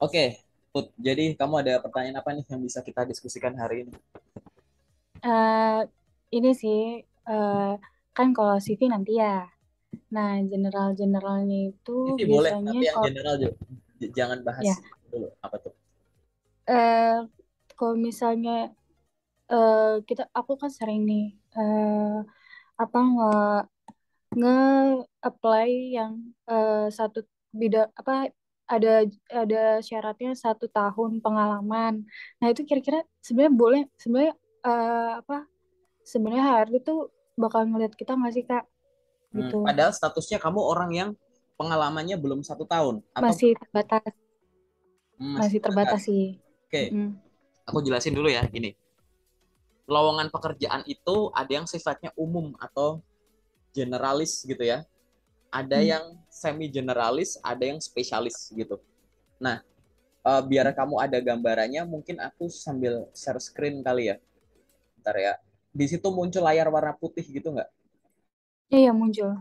Oke, Put. Jadi kamu ada pertanyaan apa nih yang bisa kita diskusikan hari ini? Eh, ini sih eh, kan kalau CV nanti ya. Nah, generalnya itu Sisi boleh, biasanya tapi yang kalau general jangan bahas ya dulu. Apa tuh? eh kalau misalnya aku kan sering nih apa nge apply yang satu bidang apa ada ada syaratnya 1 tahun pengalaman. Nah, itu kira-kira sebenarnya boleh sebenarnya apa sebenarnya HRD tuh bakal ngeliat kita nggak sih Kak gitu. Padahal statusnya kamu orang yang pengalamannya belum 1 tahun atau Masih terbatas, masih masih terbatas terbatas. sih. Oke, Mm-mm. aku jelasin dulu ya. Gini, lowongan pekerjaan itu ada yang sifatnya umum atau generalis gitu ya. Ada Mm. yang semi generalis, ada yang spesialis gitu. Nah, biar kamu ada gambarannya, mungkin aku sambil share screen kali ya. Bentar ya. Di situ muncul layar warna putih gitu nggak? Iya muncul.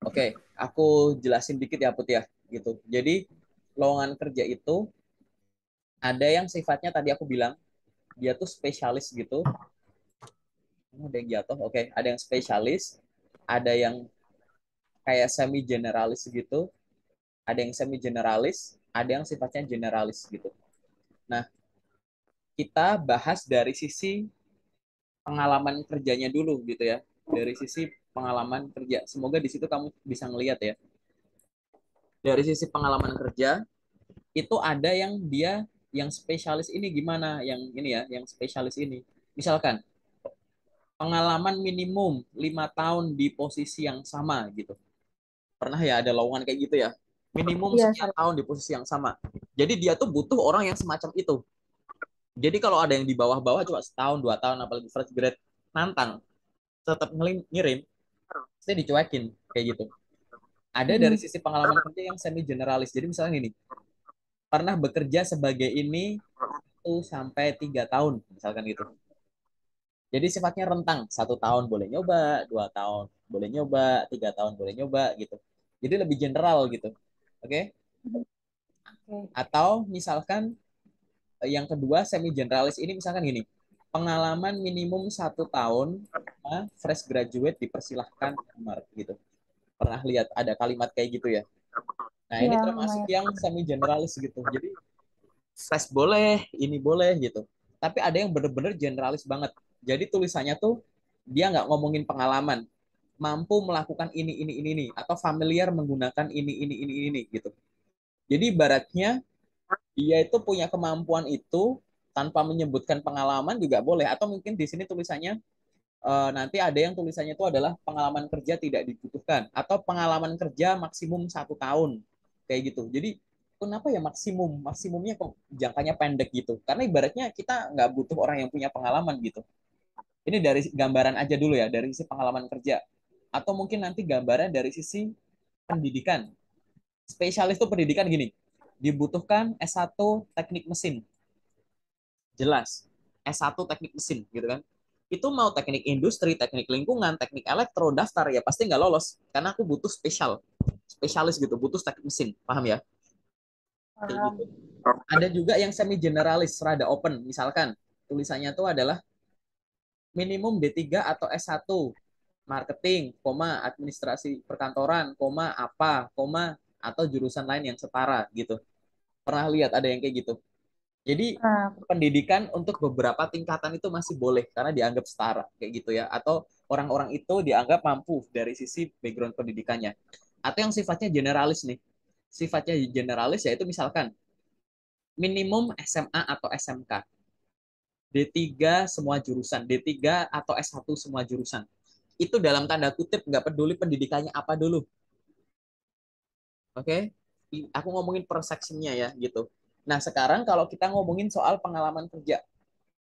Oke, aku jelasin dikit ya Put ya, gitu. Jadi lowongan kerja itu ada yang sifatnya tadi aku bilang dia tuh spesialis gitu. Ada yang jatuh, oke. Ada yang spesialis, ada yang kayak semi generalis gitu, ada yang semi generalis, ada yang sifatnya generalis gitu. Nah, kita bahas dari sisi pengalaman kerjanya dulu gitu ya, dari sisi pengalaman kerja. Semoga di situ kamu bisa ngelihat ya. Dari sisi pengalaman kerja, itu ada yang dia yang spesialis ini gimana yang ini ya yang spesialis ini misalkan pengalaman minimum 5 tahun di posisi yang sama gitu pernah ya ada lowongan kayak gitu ya minimum Iya sekian sering. tahun di posisi yang sama jadi dia tuh butuh orang yang semacam itu jadi kalau ada yang di bawah-bawah cuma setahun 2 tahun apalagi first grade nantang tetap ngirim pasti dicuekin kayak gitu ada dari Mm-mm. sisi pengalaman kerja yang semi generalis jadi misalnya ini pernah bekerja sebagai ini 1 sampai 3 tahun misalkan gitu. Jadi sifatnya rentang 1 tahun boleh nyoba, 2 tahun boleh nyoba, 3 tahun boleh nyoba gitu. Jadi lebih general gitu, oke? Oke. Atau misalkan yang kedua semi generalis ini misalkan gini, pengalaman minimum 1 tahun, fresh graduate dipersilahkan kamar gitu. Pernah lihat ada kalimat kayak gitu ya? Nah ini Iya termasuk lumayan. yang semi generalis gitu. Jadi fresh boleh, ini boleh gitu. Tapi ada yang bener-bener generalis banget. Jadi tulisannya tuh dia nggak ngomongin pengalaman, mampu melakukan ini atau familiar menggunakan ini gitu. Jadi ibaratnya dia itu punya kemampuan itu tanpa menyebutkan pengalaman juga boleh atau mungkin di sini tulisannya nanti ada yang tulisannya itu adalah pengalaman kerja tidak dibutuhkan atau pengalaman kerja maksimum 1 tahun kayak gitu. Jadi kenapa ya maksimumnya kok jangkanya pendek gitu? Karena ibaratnya kita nggak butuh orang yang punya pengalaman gitu. Ini dari gambaran aja dulu ya dari sisi pengalaman kerja atau mungkin nanti gambaran dari sisi pendidikan. Spesialis itu pendidikan gini, dibutuhkan S1 teknik mesin, jelas. S1 teknik mesin gitu kan. Itu mau teknik industri, teknik lingkungan, teknik elektro, daftar ya pasti nggak lolos karena aku butuh spesialis gitu, butuh teknik mesin, paham ya? Kayak gitu. Paham. Ada juga yang semi generalis, rada open, misalkan tulisannya tuh adalah minimum D3 atau S1 marketing, koma administrasi perkantoran, koma apa, koma atau jurusan lain yang setara gitu. Pernah lihat ada yang kayak gitu. Jadi Nah, pendidikan untuk beberapa tingkatan itu masih boleh karena dianggap setara kayak gitu ya. Atau orang-orang itu dianggap mampu dari sisi background pendidikannya. Atau yang sifatnya generalis nih. Sifatnya generalis yaitu misalkan minimum SMA atau SMK. D3 semua jurusan, D3 atau S1 semua jurusan. Itu dalam tanda kutip nggak peduli pendidikannya apa dulu. Oke? Aku ngomongin per sectionnya ya gitu. Nah sekarang kalau kita ngomongin soal pengalaman kerja.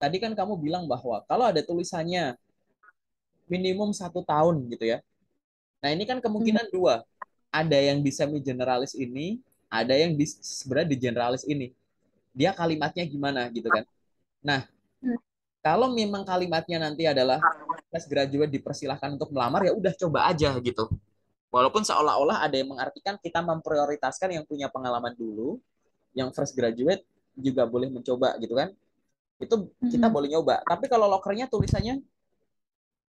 Tadi kan kamu bilang bahwa kalau ada tulisannya minimum 1 tahun gitu ya. Nah ini kan mm, kemungkinan dua. Ada yang di semi generalis ini, ada yang di sebenarnya di generalis ini. Dia kalimatnya gimana gitu kan. Nah mm, kalau memang kalimatnya nanti adalah fresh graduate dipersilahkan untuk melamar ya udah coba aja gitu. Walaupun seolah-olah ada yang mengartikan kita memprioritaskan yang punya pengalaman dulu, yang fresh graduate juga boleh mencoba gitu kan. Itu kita Mm-mm. boleh nyoba. Tapi kalau lokernya tulisannya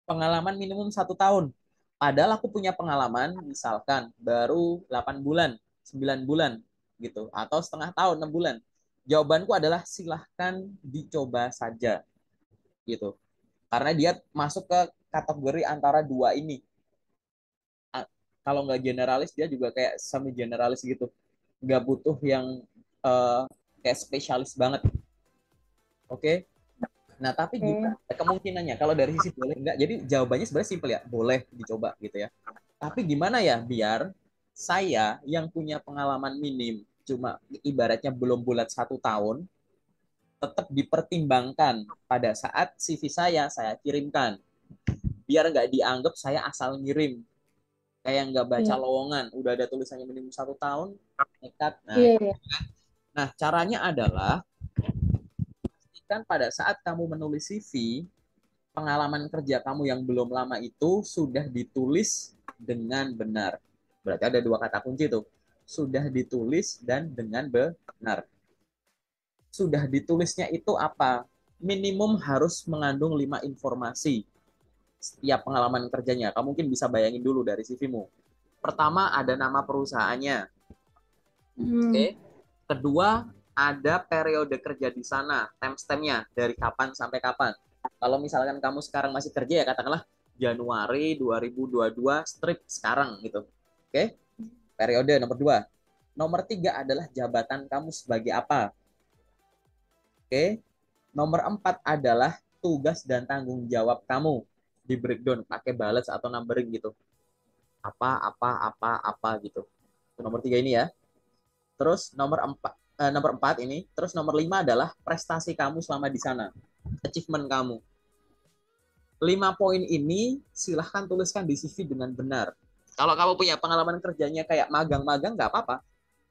pengalaman minimum 1 tahun. Padahal aku punya pengalaman misalkan baru 8 bulan, 9 bulan gitu. Atau setengah tahun, 6 bulan. Jawabanku adalah silahkan dicoba saja gitu. Karena dia masuk ke kategori antara dua ini. Kalau nggak generalis, dia juga kayak semi generalis gitu. Nggak butuh yang uh, kayak spesialis banget. Oke? Okay? Nah, tapi Oke. gimana kemungkinannya? Kalau dari sisi boleh enggak? Jadi jawabannya sebenarnya simpel ya, boleh dicoba gitu ya. Tapi gimana ya biar saya yang punya pengalaman minim, cuma ibaratnya belum bulat 1 tahun, tetap dipertimbangkan pada saat CV saya kirimkan. Biar nggak dianggap saya asal ngirim, kayak nggak baca Iya. lowongan, udah ada tulisannya minimum 1 tahun, nekat. Nah, Iya, iya. nah caranya adalah kan pada saat kamu menulis CV, pengalaman kerja kamu yang belum lama itu sudah ditulis dengan benar. Berarti ada dua kata kunci tuh. Sudah ditulis dan dengan benar. Sudah ditulisnya itu apa? Minimum harus mengandung 5 informasi setiap pengalaman kerjanya. Kamu mungkin bisa bayangin dulu dari CV-mu. Pertama, ada nama perusahaannya. Oke. Mm. Kedua, ada periode kerja di sana, timestamp-nya dari kapan sampai kapan. Kalau misalkan kamu sekarang masih kerja ya katakanlah Januari 2022 strip sekarang gitu. Oke, periode nomor 2. Nomor 3 adalah jabatan kamu sebagai apa. Oke, nomor 4 adalah tugas dan tanggung jawab kamu. Di breakdown pakai balance atau numbering gitu. Apa gitu. Itu nomor 3 ini ya. Terus nomor 4 ini, terus nomor 5 adalah prestasi kamu selama di sana, achievement kamu. 5 poin ini silahkan tuliskan di CV dengan benar. Kalau kamu punya pengalaman kerjanya kayak magang-magang nggak apa-apa.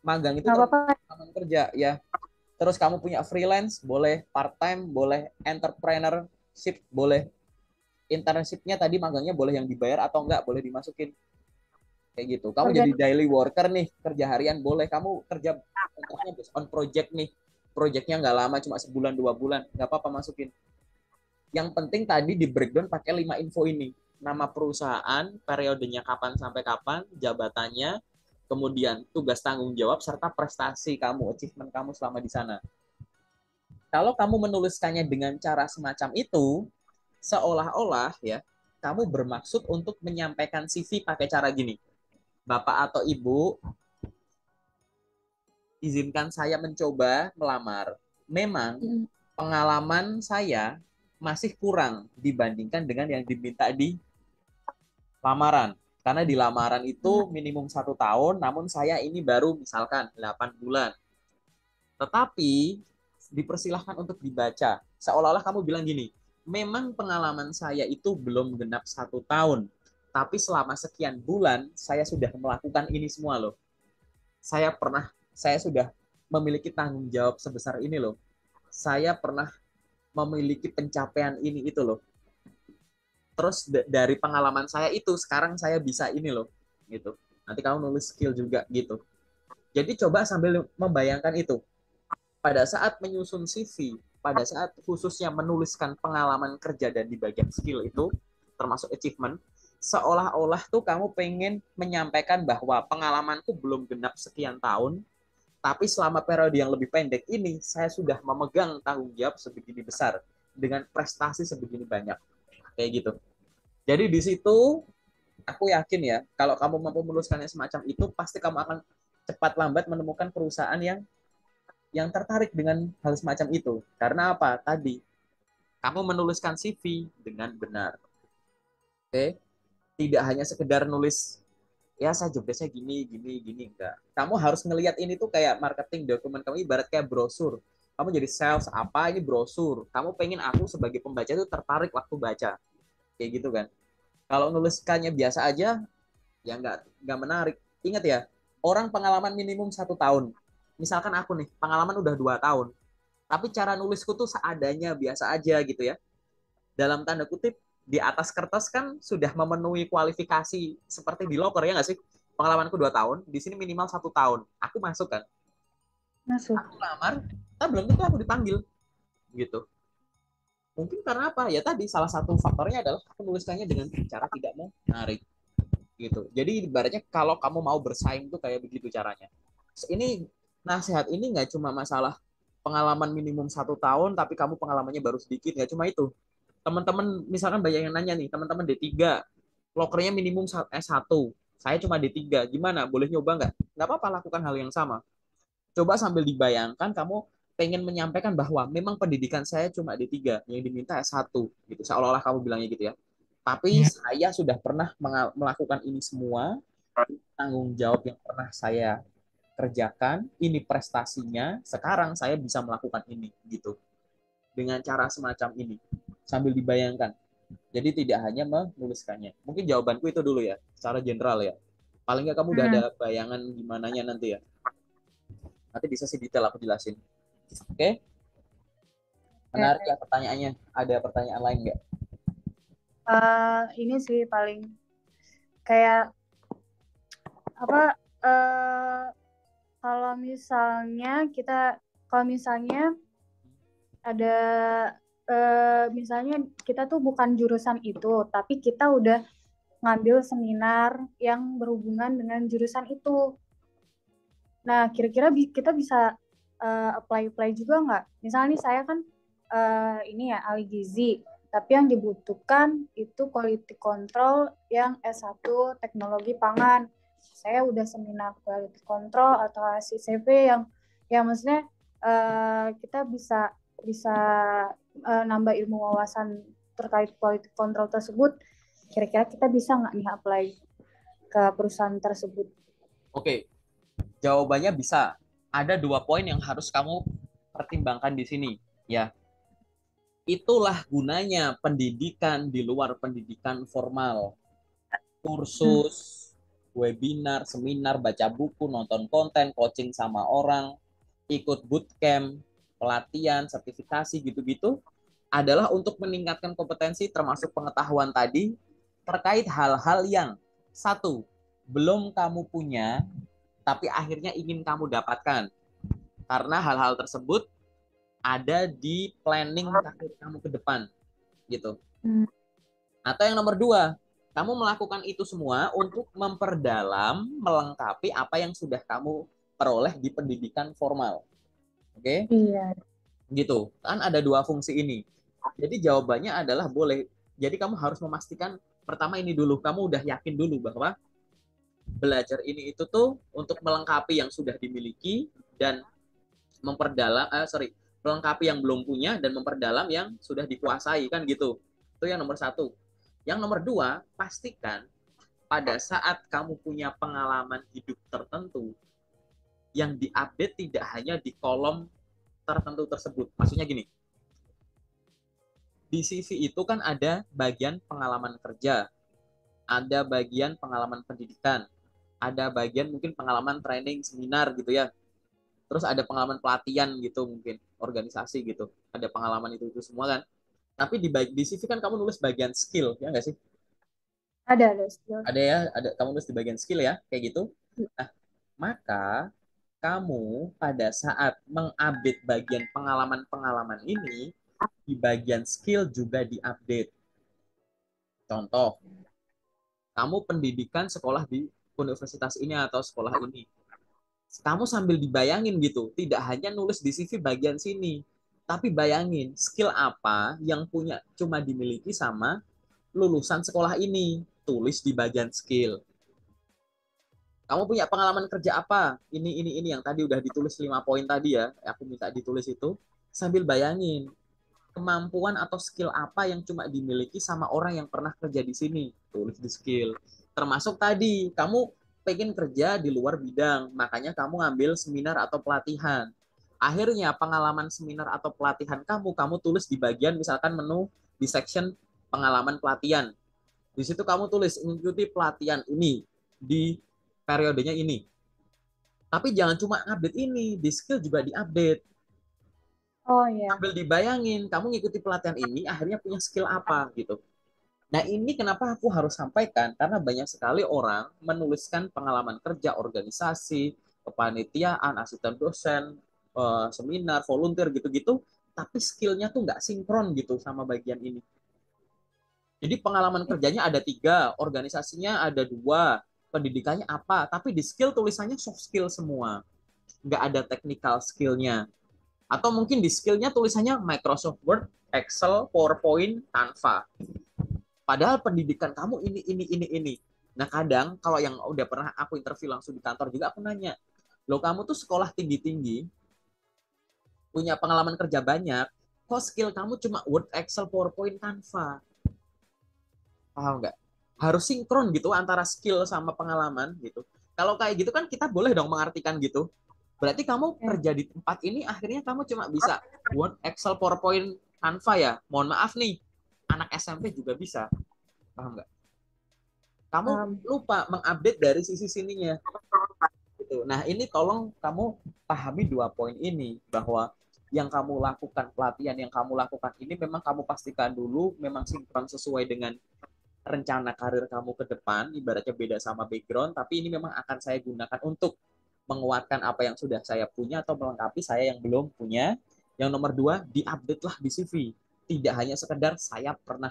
Magang itu Nggak termasuk apa-apa. pengalaman kerja ya. Terus kamu punya freelance, boleh part time, boleh entrepreneurship, boleh internshipnya tadi magangnya boleh yang dibayar atau enggak, boleh dimasukin kayak gitu. Kamu jadi Organ. daily worker nih, kerja harian boleh. Kamu kerja on project nih, projectnya nggak lama, cuma sebulan 2 bulan, nggak apa-apa masukin. Yang penting tadi di breakdown pakai 5 info ini. Nama perusahaan, periodenya kapan sampai kapan, jabatannya, kemudian tugas tanggung jawab, serta prestasi kamu, achievement kamu selama di sana. Kalau kamu menuliskannya dengan cara semacam itu, seolah-olah ya, kamu bermaksud untuk menyampaikan CV pakai cara gini. Bapak atau Ibu, izinkan saya mencoba melamar. Memang Mm. pengalaman saya masih kurang dibandingkan dengan yang diminta di lamaran. Karena di lamaran itu minimum 1 tahun, namun saya ini baru misalkan 8 bulan. Tetapi dipersilahkan untuk dibaca. Seolah-olah kamu bilang gini, memang pengalaman saya itu belum genap 1 tahun, tapi selama sekian bulan saya sudah melakukan ini semua loh. Saya sudah memiliki tanggung jawab sebesar ini loh. Saya pernah memiliki pencapaian ini itu loh. Terus dari pengalaman saya itu sekarang saya bisa ini loh gitu. Nanti kamu nulis skill juga gitu. Jadi coba sambil membayangkan itu. Pada saat menyusun CV, pada saat khususnya menuliskan pengalaman kerja dan di bagian skill itu termasuk achievement, seolah-olah tuh kamu pengen menyampaikan bahwa pengalamanku belum genap sekian tahun, tapi selama periode yang lebih pendek ini, saya sudah memegang tanggung jawab sebegini besar dengan prestasi sebegini banyak. Kayak gitu. Jadi di situ aku yakin ya, kalau kamu mampu menuliskannya semacam itu, pasti kamu akan cepat lambat menemukan perusahaan yang tertarik dengan hal semacam itu. Karena apa? Tadi kamu menuliskan CV dengan benar. Oke? Tidak hanya sekedar nulis ya saya jobdesknya gini gini gini enggak. Kamu harus ngelihat ini tuh kayak marketing dokumen kamu ibarat kayak brosur. Kamu jadi sales apa ini brosur. Kamu pengen aku sebagai pembaca itu tertarik waktu baca. Kayak gitu kan. Kalau nuliskannya biasa aja ya nggak menarik. Ingat ya, orang pengalaman minimum 1 tahun. Misalkan aku nih, pengalaman udah 2 tahun. Tapi cara nulisku tuh seadanya biasa aja gitu ya. Dalam tanda kutip, di atas kertas kan sudah memenuhi kualifikasi seperti di loker ya nggak sih? pengalamanku 2 tahun, di sini minimal 1 tahun. Aku masuk kan, Masuk. aku lamar, tapi belum tentu aku dipanggil gitu. Mungkin karena apa? Ya tadi salah satu faktornya adalah aku menuliskannya dengan cara tidak menarik gitu. Jadi ibaratnya kalau kamu mau bersaing tuh kayak begitu caranya. Ini nasihat ini nggak cuma masalah pengalaman minimum 1 tahun, tapi kamu pengalamannya baru sedikit, nggak cuma itu. Teman-teman misalkan banyak yang nanya nih, teman-teman D3, lokernya minimum S1, saya cuma D3, gimana? Boleh nyoba nggak? Nggak apa-apa, lakukan hal yang sama. Coba sambil dibayangkan kamu pengen menyampaikan bahwa memang pendidikan saya cuma D3, yang diminta S1 gitu. Seolah-olah kamu bilangnya gitu ya. Tapi saya sudah pernah melakukan ini semua, tanggung jawab yang pernah saya kerjakan, ini prestasinya, sekarang saya bisa melakukan ini gitu. Dengan cara semacam ini. Sambil dibayangkan. Jadi tidak hanya menuliskannya. Mungkin jawabanku itu dulu ya, secara general ya. Paling nggak kamu udah ada Hmm. bayangan gimana nanti ya. Nanti bisa sih detail aku jelasin. Oke? Menarik ya pertanyaannya. Ada pertanyaan lain nggak? Ini sih paling kayak apa, kalau misalnya kalau misalnya ada, misalnya kita tuh bukan jurusan itu, tapi kita udah ngambil seminar yang berhubungan dengan jurusan itu. Nah, kira-kira kita bisa apply juga nggak? Misalnya nih saya kan ini ya ahli gizi, tapi yang dibutuhkan itu quality control yang S1 teknologi pangan. Saya udah seminar quality control atau hasil CV yang maksudnya kita bisa bisa nambah ilmu wawasan terkait quality control tersebut. Kira-kira kita bisa nggak nih apply ke perusahaan tersebut? Oke, jawabannya bisa. Ada 2 poin yang harus kamu pertimbangkan di sini. Ya, itulah gunanya pendidikan di luar pendidikan formal. Hmm. Kursus, webinar, seminar, baca buku, nonton konten, coaching sama orang, ikut bootcamp, pelatihan, sertifikasi gitu-gitu adalah untuk meningkatkan kompetensi termasuk pengetahuan tadi terkait hal-hal yang satu belum kamu punya tapi akhirnya ingin kamu dapatkan karena hal-hal tersebut ada di planning karir kamu ke depan gitu. Hmm. Atau yang nomor dua, kamu melakukan itu semua untuk memperdalam, melengkapi apa yang sudah kamu peroleh di pendidikan formal. Oke? Iya. Gitu. Kan ada 2 fungsi ini. Jadi jawabannya adalah boleh. Jadi kamu harus memastikan pertama ini dulu, kamu udah yakin dulu bahwa belajar ini itu tuh untuk melengkapi yang sudah dimiliki dan memperdalam melengkapi yang belum punya dan memperdalam yang sudah dikuasai kan gitu. Itu yang nomor satu. Yang nomor dua, pastikan pada saat kamu punya pengalaman hidup tertentu yang diupdate tidak hanya di kolom tertentu tersebut. Maksudnya gini, di CV itu kan ada bagian pengalaman kerja, ada bagian pengalaman pendidikan, ada bagian mungkin pengalaman training seminar gitu ya. Terus ada pengalaman pelatihan gitu mungkin, organisasi gitu. Ada pengalaman itu semua kan. Tapi di CV kan kamu nulis bagian skill, ya nggak sih? Ada skill. Ada ya, ada kamu nulis di bagian skill ya, kayak gitu. Nah, maka kamu pada saat mengupdate bagian pengalaman-pengalaman ini, di bagian skill juga diupdate. Contoh, kamu pendidikan sekolah di universitas ini atau sekolah ini. Kamu sambil dibayangin gitu, tidak hanya nulis di CV bagian sini, tapi bayangin skill apa yang punya cuma dimiliki sama lulusan sekolah ini, tulis di bagian skill. Kamu punya pengalaman kerja apa? Ini yang tadi udah ditulis 5 poin tadi ya, aku minta ditulis itu sambil bayangin kemampuan atau skill apa yang cuma dimiliki sama orang yang pernah kerja di sini, tulis di skill. Termasuk tadi kamu pengen kerja di luar bidang, makanya kamu ngambil seminar atau pelatihan. Akhirnya pengalaman seminar atau pelatihan kamu tulis di bagian misalkan menu di section pengalaman pelatihan. Di situ kamu tulis mengikuti pelatihan ini di periodenya ini. Tapi jangan cuma update ini, di skill juga diupdate. Oh ya. Sambil dibayangin, kamu ngikuti pelatihan ini, akhirnya punya skill apa gitu. Nah, ini kenapa aku harus sampaikan, karena banyak sekali orang menuliskan pengalaman kerja, organisasi, kepanitiaan, asisten dosen, seminar, volunteer gitu-gitu, tapi skillnya tuh nggak sinkron gitu sama bagian ini. Jadi pengalaman kerjanya ada 3, organisasinya ada 2, pendidikannya apa, tapi di skill tulisannya soft skill semua. Nggak ada technical skillnya. Atau mungkin di skillnya tulisannya Microsoft Word, Excel, PowerPoint, Canva. Padahal pendidikan kamu ini. Nah kadang kalau yang udah pernah aku interview langsung di kantor juga aku nanya, lo kamu tuh sekolah tinggi-tinggi, punya pengalaman kerja banyak, kok skill kamu cuma Word, Excel, PowerPoint, Canva? Paham nggak? Harus sinkron gitu antara skill sama pengalaman gitu. Kalau kayak gitu kan kita boleh dong mengartikan gitu. Berarti kamu Ya. kerja di tempat ini akhirnya kamu cuma bisa Word, Excel, PowerPoint, Canva ya. Mohon maaf nih, anak SMP juga bisa. Paham nggak? Kamu Um, lupa mengupdate dari sisi sininya. Gitu. Nah, ini tolong kamu pahami 2 poin ini, bahwa yang kamu lakukan, pelatihan yang kamu lakukan ini memang kamu pastikan dulu memang sinkron sesuai dengan rencana karir kamu ke depan, ibaratnya beda sama background, tapi ini memang akan saya gunakan untuk menguatkan apa yang sudah saya punya atau melengkapi saya yang belum punya. Yang nomor 2, diupdate lah di CV. Tidak hanya sekedar saya pernah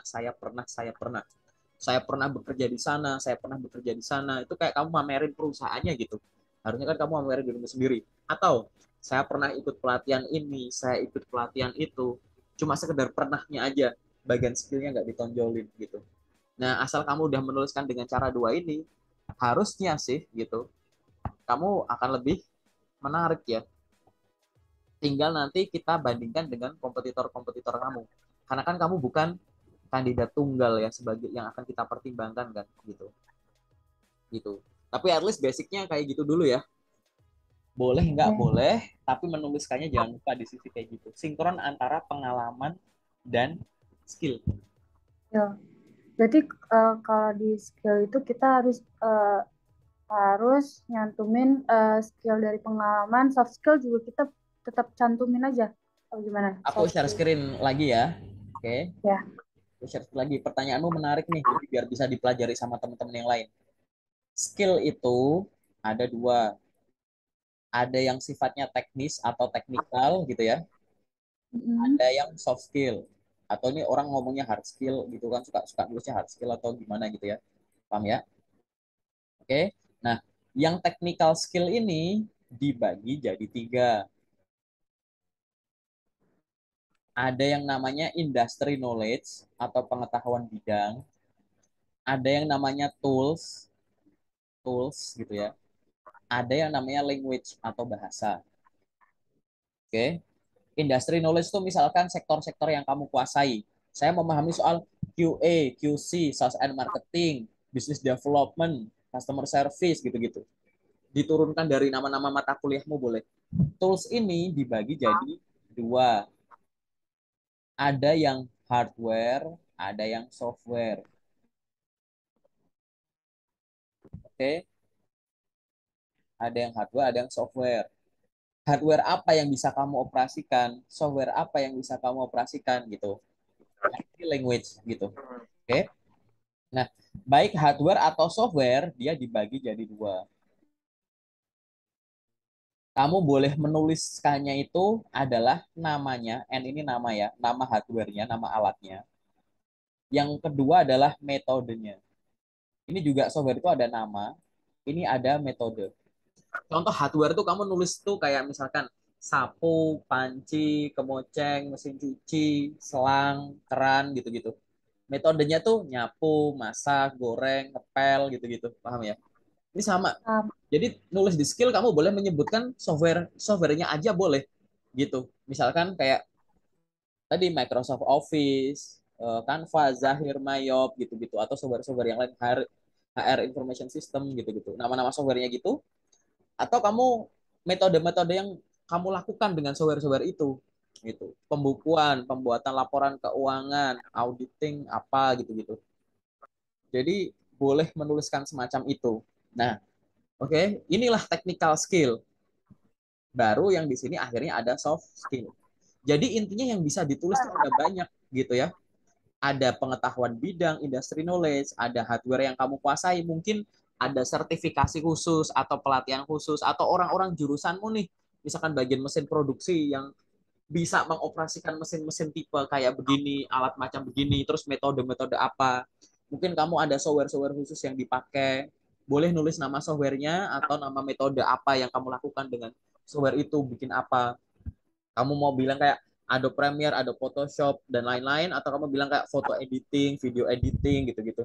bekerja di sana, saya pernah bekerja di sana. Itu kayak kamu mamerin perusahaannya gitu. Harusnya kan kamu mamerin dirimu sendiri. Atau saya pernah ikut pelatihan ini, saya ikut pelatihan itu. Cuma sekedar pernahnya aja, bagian skillnya nggak ditonjolin gitu. Nah, asal kamu udah menuliskan dengan cara 2 ini, harusnya sih gitu, kamu akan lebih menarik ya. Tinggal nanti kita bandingkan dengan kompetitor-kompetitor kamu. Karena kan kamu bukan kandidat tunggal ya sebagai yang akan kita pertimbangkan kan gitu. Gitu. Tapi at least basicnya kayak gitu dulu ya. Boleh nggak ya. boleh, tapi menuliskannya jangan lupa di sisi kayak gitu. Sinkron antara pengalaman dan skill. Ya. Berarti kalau di skill itu kita harus nyantumin skill dari pengalaman, soft skill juga kita tetap cantumin aja. Atau gimana? Aku Soft share skill. screen lagi ya. Oke. Ya. Aku share lagi. Pertanyaanmu menarik nih, jadi biar bisa dipelajari sama teman-teman yang lain. Skill itu ada 2. Ada yang sifatnya teknis atau teknikal gitu ya. Mm-mm. Ada yang soft skill. Atau ini orang ngomongnya hard skill gitu kan, suka suka nulisnya hard skill atau gimana gitu ya. Paham ya? Oke. Nah, yang technical skill ini dibagi jadi 3. Ada yang namanya industry knowledge atau pengetahuan bidang. Ada yang namanya tools, tools gitu ya. Ada yang namanya language atau bahasa. Oke. Industry knowledge itu misalkan sektor-sektor yang kamu kuasai. Saya memahami soal QA, QC, sales and marketing, business development, customer service gitu-gitu. Diturunkan dari nama-nama mata kuliahmu boleh. Tools ini dibagi jadi 2. Ada yang hardware, ada yang software. Oke, ada yang hardware, ada yang software. Hardware apa yang bisa kamu operasikan, software apa yang bisa kamu operasikan gitu. Ini language gitu. Oke. Nah, baik hardware atau software dia dibagi jadi 2. Kamu boleh menuliskannya itu adalah namanya, N ini nama ya, nama hardware-nya, nama alatnya. Yang kedua adalah metodenya. Ini juga software itu ada nama, ini ada metode. Contoh hardware tuh kamu nulis tuh kayak misalkan sapu, panci, kemoceng, mesin cuci, selang, keran gitu-gitu. Metodenya tuh nyapu, masak, goreng, ngepel gitu-gitu. Paham ya? Ini sama. Um, Jadi nulis di skill kamu boleh menyebutkan softwarenya aja boleh gitu. Misalkan kayak tadi Microsoft Office, Canva, Zahir, Mayop gitu-gitu atau software-software yang lain HR Information System gitu-gitu. Nama-nama softwarenya gitu atau kamu metode-metode yang kamu lakukan dengan software-software itu gitu. Pembukuan, pembuatan laporan keuangan, auditing apa gitu-gitu. Jadi boleh menuliskan semacam itu. Nah, oke, okay, inilah technical skill. Baru yang di sini akhirnya ada soft skill. Jadi intinya yang bisa ditulis tuh ada banyak gitu ya. ada pengetahuan bidang, industry knowledge, ada hardware yang kamu kuasai, mungkin ada sertifikasi khusus atau pelatihan khusus, atau orang-orang jurusanmu nih, misalkan bagian mesin produksi yang bisa mengoperasikan mesin-mesin tipe kayak begini, alat macam begini, terus metode-metode apa. Mungkin kamu ada software-software khusus yang dipakai. Boleh nulis nama softwarenya atau nama metode apa yang kamu lakukan dengan software itu, bikin apa. Kamu mau bilang kayak Adobe Premiere, Adobe Photoshop, dan lain-lain, atau kamu bilang kayak foto editing, video editing, gitu-gitu.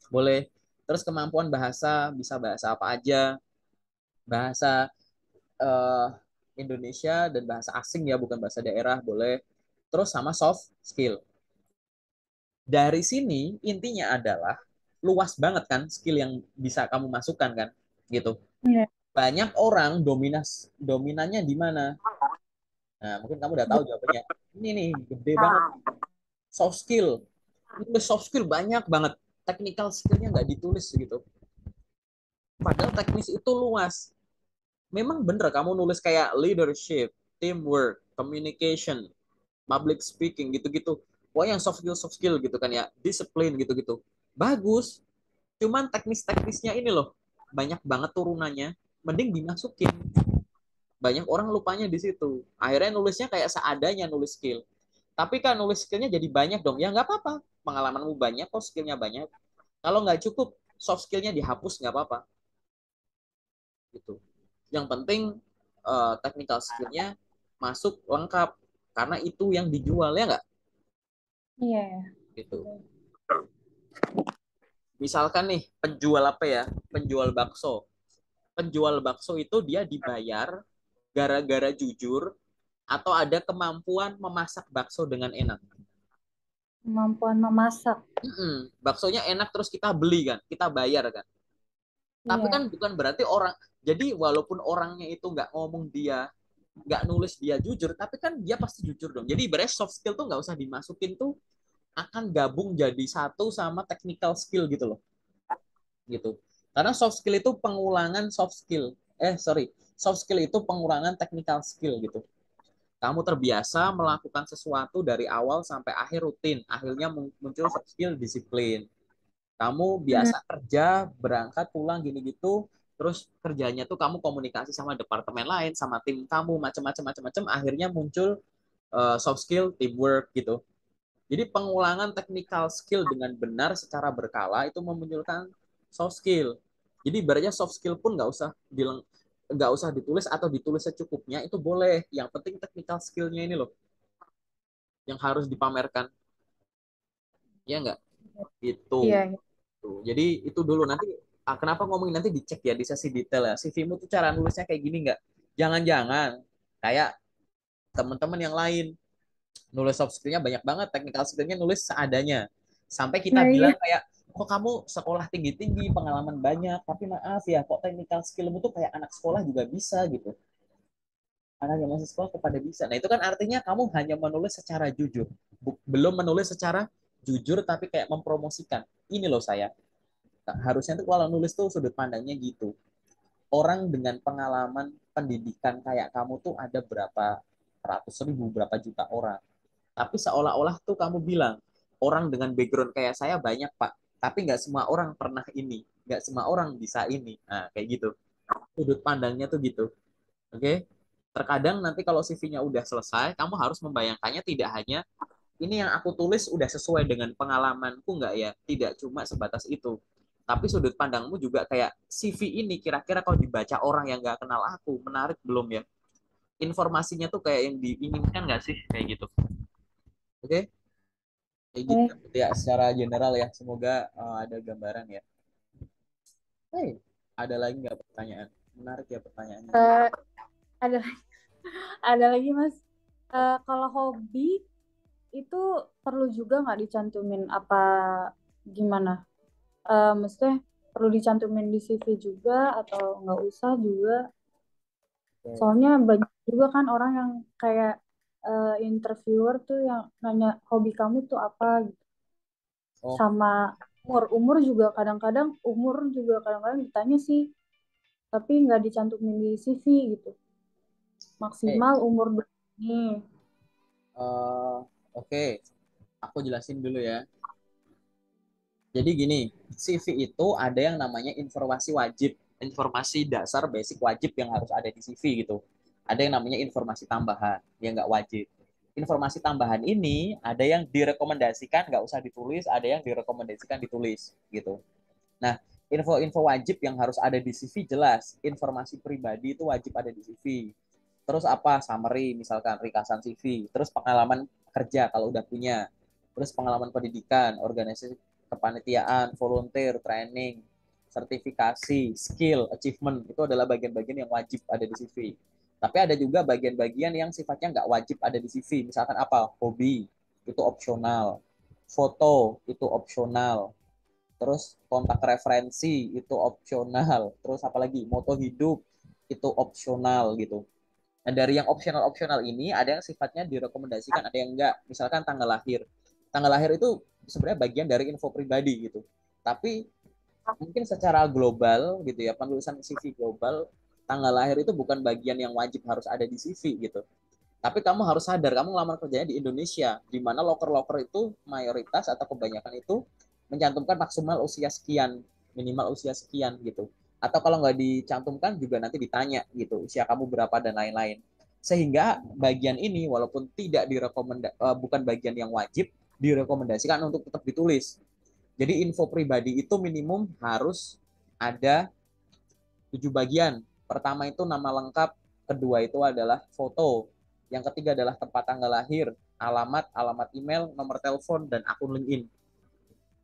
Boleh. Terus kemampuan bahasa, bisa bahasa apa aja. Bahasa eh, Indonesia dan bahasa asing ya, bukan bahasa daerah, boleh. Terus sama soft skill. Dari sini intinya adalah luas banget kan skill yang bisa kamu masukkan kan, gitu. Iya. Banyak orang dominannya di mana? Nah, mungkin kamu udah tahu jawabannya. Ini nih, gede banget. Soft skill. Nulis soft skill banyak banget. Technical skillnya nggak ditulis gitu. Padahal teknis itu luas. Memang bener kamu nulis kayak leadership, teamwork, communication, public speaking gitu-gitu. Wah, yang soft skill gitu kan ya, disiplin gitu-gitu. Bagus. Cuman teknis-teknisnya ini loh, banyak banget turunannya. Mending dimasukin. Banyak orang lupanya di situ. Akhirnya nulisnya kayak seadanya nulis skill. Tapi kan nulis skillnya jadi banyak dong. Ya nggak apa-apa. Pengalamanmu banyak kok, skillnya banyak. Kalau nggak cukup, soft skillnya dihapus nggak apa-apa. Gitu. Yang penting technical skillnya masuk lengkap. Karena itu yang dijual ya nggak? Iya. Gitu. Misalkan nih penjual apa ya? Penjual bakso. Penjual bakso itu dia dibayar gara-gara jujur atau ada kemampuan memasak bakso dengan enak. Kemampuan memasak. Baksonya enak terus kita beli kan, kita bayar kan. Tapi Iya. kan bukan berarti orang, jadi walaupun orangnya itu nggak ngomong dia, nggak nulis dia jujur, tapi kan dia pasti jujur dong. Jadi ibaratnya soft skill tuh nggak usah dimasukin tuh, akan gabung jadi satu sama technical skill gitu loh, gitu. Karena soft skill itu pengulangan soft skill. Soft skill itu pengulangan technical skill gitu. Kamu terbiasa melakukan sesuatu dari awal sampai akhir rutin, akhirnya muncul soft skill disiplin. Kamu Hmm. biasa kerja, berangkat, pulang gini-gitu, terus kerjanya tuh kamu komunikasi sama departemen lain, sama tim kamu, macam-macam, akhirnya muncul soft skill, teamwork gitu. Jadi pengulangan technical skill dengan benar secara berkala itu memunculkan soft skill. Jadi ibaratnya soft skill pun nggak usah ditulis atau ditulis secukupnya itu boleh. Yang penting technical skillnya ini loh yang harus dipamerkan, ya nggak? Iya. Itu. Iya. Tuh. Jadi itu dulu nanti kenapa ngomongin nanti dicek ya di sesi detail ya. CV-mu tuh cara nulisnya kayak gini nggak? Jangan-jangan kayak teman-teman yang lain nulis soft skill-nya banyak banget, technical skill-nya nulis seadanya. Sampai kita Nah, iya. bilang kayak kok kamu sekolah tinggi-tinggi, pengalaman banyak, tapi maaf ya, kok technical skill-mu tuh kayak anak sekolah juga bisa gitu. Anak yang masih sekolah kepada bisa. Nah, itu kan artinya kamu hanya menulis secara jujur. Belum menulis secara jujur tapi kayak mempromosikan. Ini loh saya. Harusnya tuh kalau nulis tuh sudut pandangnya gitu. Orang dengan pengalaman pendidikan kayak kamu tuh ada berapa ratus ribu, berapa juta orang. Tapi seolah-olah tuh kamu bilang, orang dengan background kayak saya banyak, Pak. Tapi nggak semua orang pernah ini. Nggak semua orang bisa ini. Nah, kayak gitu. Sudut pandangnya tuh gitu. Oke? Terkadang nanti kalau CV-nya udah selesai, kamu harus membayangkannya tidak hanya ini yang aku tulis udah sesuai dengan pengalamanku nggak ya? Tidak cuma sebatas itu. Tapi sudut pandangmu juga kayak CV ini kira-kira kalau dibaca orang yang nggak kenal aku, menarik belum ya? Informasinya tuh kayak yang diinginkan nggak sih? Kayak gitu. Oke? Kayak gitu Oke. ya secara general ya. Semoga ada gambaran ya. Hey, ada lagi nggak pertanyaan? Menarik ya pertanyaannya. Eh, ada ada lagi Mas. Kalau hobi itu perlu juga nggak dicantumin apa gimana? Maksudnya perlu dicantumin di CV juga atau nggak usah juga? Oke. Soalnya banyak juga kan orang yang kayak interviewer tuh yang nanya hobi kamu tuh apa gitu. Oh, Sama umur juga kadang-kadang ditanya sih, tapi nggak dicantumin di CV gitu. oke. Maksimal umur berapa nih? Oke. Aku jelasin dulu ya. Jadi gini, CV itu ada yang namanya informasi wajib, informasi dasar basic wajib yang harus ada di CV gitu. Ada yang namanya informasi tambahan yang nggak wajib. Informasi tambahan ini ada yang direkomendasikan nggak usah ditulis, ada yang direkomendasikan ditulis gitu. Nah, info-info wajib yang harus ada di CV jelas. Informasi pribadi itu wajib ada di CV. Terus apa? Summary, misalkan ringkasan CV. Terus pengalaman kerja kalau udah punya. Terus pengalaman pendidikan, organisasi kepanitiaan, volunteer, training, sertifikasi, skill, achievement. Itu adalah bagian-bagian yang wajib ada di CV. Tapi ada juga bagian-bagian yang sifatnya nggak wajib ada di CV. Misalkan apa? Hobi, itu opsional. Foto, itu opsional. Terus kontak referensi itu opsional. Terus apalagi moto hidup itu opsional gitu. Nah, dari yang opsional-opsional ini ada yang sifatnya direkomendasikan, ada yang enggak. Misalkan tanggal lahir. Tanggal lahir itu sebenarnya bagian dari info pribadi gitu. Tapi mungkin secara global gitu ya, penulisan CV global, tanggal lahir itu bukan bagian yang wajib harus ada di CV gitu. Tapi kamu harus sadar, kamu ngelamar kerjanya di Indonesia, di mana loker-loker itu mayoritas atau kebanyakan itu mencantumkan maksimal usia sekian, minimal usia sekian gitu. Atau kalau nggak dicantumkan juga nanti ditanya gitu, usia kamu berapa dan lain-lain. Sehingga bagian ini walaupun tidak bukan bagian yang wajib, direkomendasikan untuk tetap ditulis. Jadi info pribadi itu minimum harus ada 7 bagian. Pertama itu nama lengkap, kedua itu adalah foto, yang ketiga adalah tempat tanggal lahir, alamat, alamat email, nomor telepon, dan akun LinkedIn.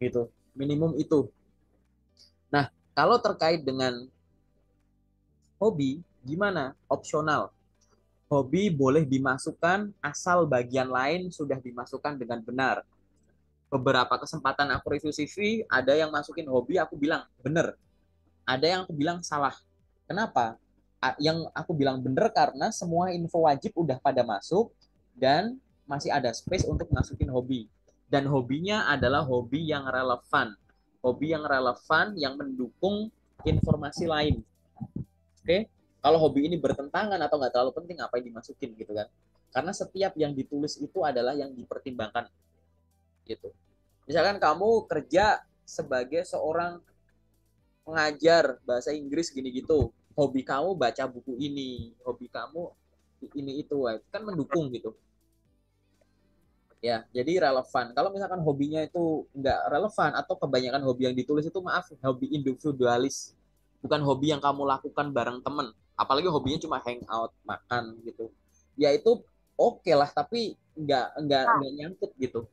Gitu. Minimum itu. Nah, kalau terkait dengan hobi, gimana? Opsional. Hobi boleh dimasukkan asal bagian lain sudah dimasukkan dengan benar. Beberapa kesempatan aku review CV, ada yang masukin hobi, aku bilang bener. Ada yang aku bilang salah. Kenapa? Yang aku bilang bener karena semua info wajib udah pada masuk dan masih ada space untuk masukin hobi. Dan hobinya adalah hobi yang relevan. Hobi yang relevan yang mendukung informasi lain. Oke? Kalau hobi ini bertentangan atau nggak terlalu penting, apa yang dimasukin gitu kan? Karena setiap yang ditulis itu adalah yang dipertimbangkan gitu. Misalkan kamu kerja sebagai seorang pengajar bahasa Inggris gini gitu, hobi kamu baca buku ini, hobi kamu ini itu, kan mendukung gitu ya, jadi relevan. Kalau misalkan hobinya itu nggak relevan atau kebanyakan hobi yang ditulis itu maaf hobi individualis, bukan hobi yang kamu lakukan bareng temen, apalagi hobinya cuma hangout makan gitu, ya itu oke lah, tapi nggak nyangkut gitu,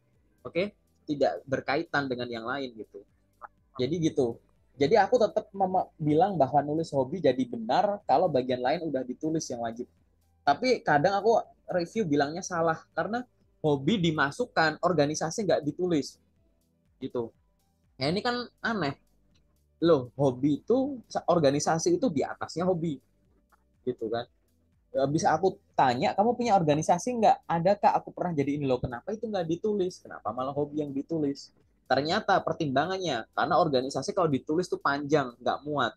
oke, tidak berkaitan dengan yang lain gitu. Jadi gitu. Jadi aku tetap bilang bahwa nulis hobi jadi benar kalau bagian lain udah ditulis yang wajib. Tapi kadang aku review bilangnya salah karena hobi dimasukkan, organisasi nggak ditulis gitu. Ya ini kan aneh. Loh, hobi itu organisasi itu di atasnya hobi gitu kan. Bisa aku tanya, kamu punya organisasi nggak? Ada kak, aku pernah jadi ini loh. Kenapa itu nggak ditulis? Kenapa malah hobi yang ditulis? Ternyata pertimbangannya, karena organisasi kalau ditulis tuh panjang, nggak muat.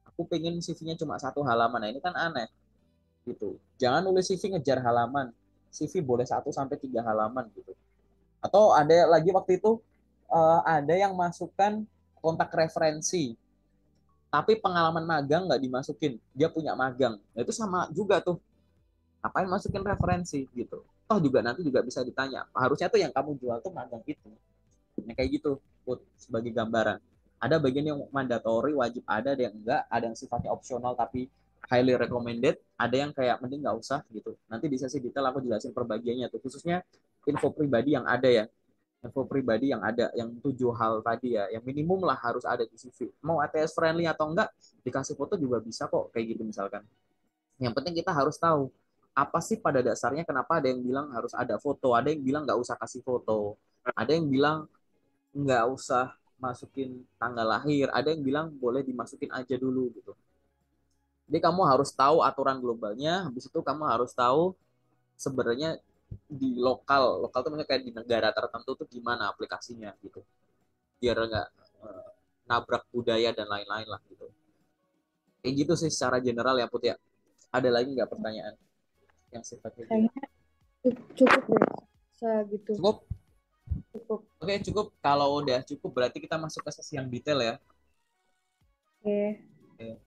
Aku pengen CV-nya cuma 1 halaman. Nah, ini kan aneh gitu. Jangan nulis CV ngejar halaman. CV boleh 1 sampai 3 halaman gitu. Atau ada lagi waktu itu ada yang masukkan kontak referensi, tapi pengalaman magang nggak dimasukin. Dia punya magang. Nah, itu sama juga tuh. Ngapain masukin referensi gitu. Toh juga nanti juga bisa ditanya. Harusnya tuh yang kamu jual tuh magang itu. Nah, kayak gitu, put sebagai gambaran. Ada bagian yang mandatory wajib ada yang enggak, ada yang sifatnya opsional tapi highly recommended, ada yang kayak mending nggak usah gitu. Nanti di sesi detail aku jelasin perbagiannya tuh, khususnya info pribadi yang ada ya, info pribadi yang ada, yang 7 hal tadi ya, yang minimum lah harus ada di CV. Mau ATS friendly atau enggak, dikasih foto juga bisa kok kayak gitu misalkan. Yang penting kita harus tahu apa sih pada dasarnya kenapa ada yang bilang harus ada foto, ada yang bilang nggak usah kasih foto, ada yang bilang nggak usah masukin tanggal lahir, ada yang bilang boleh dimasukin aja dulu gitu. Jadi kamu harus tahu aturan globalnya, habis itu kamu harus tahu sebenarnya di lokal tuh kayak di negara tertentu tuh gimana aplikasinya gitu, biar nggak nabrak budaya dan lain-lain lah gitu. Kayak gitu sih secara general ya Put ya. Ada lagi nggak pertanyaan yang sifatnya gitu? Kayaknya cukup deh segitu. Cukup? cukup. Oke, cukup. Kalau udah cukup berarti kita masuk ke sesi yang detail ya. Oke. Oke.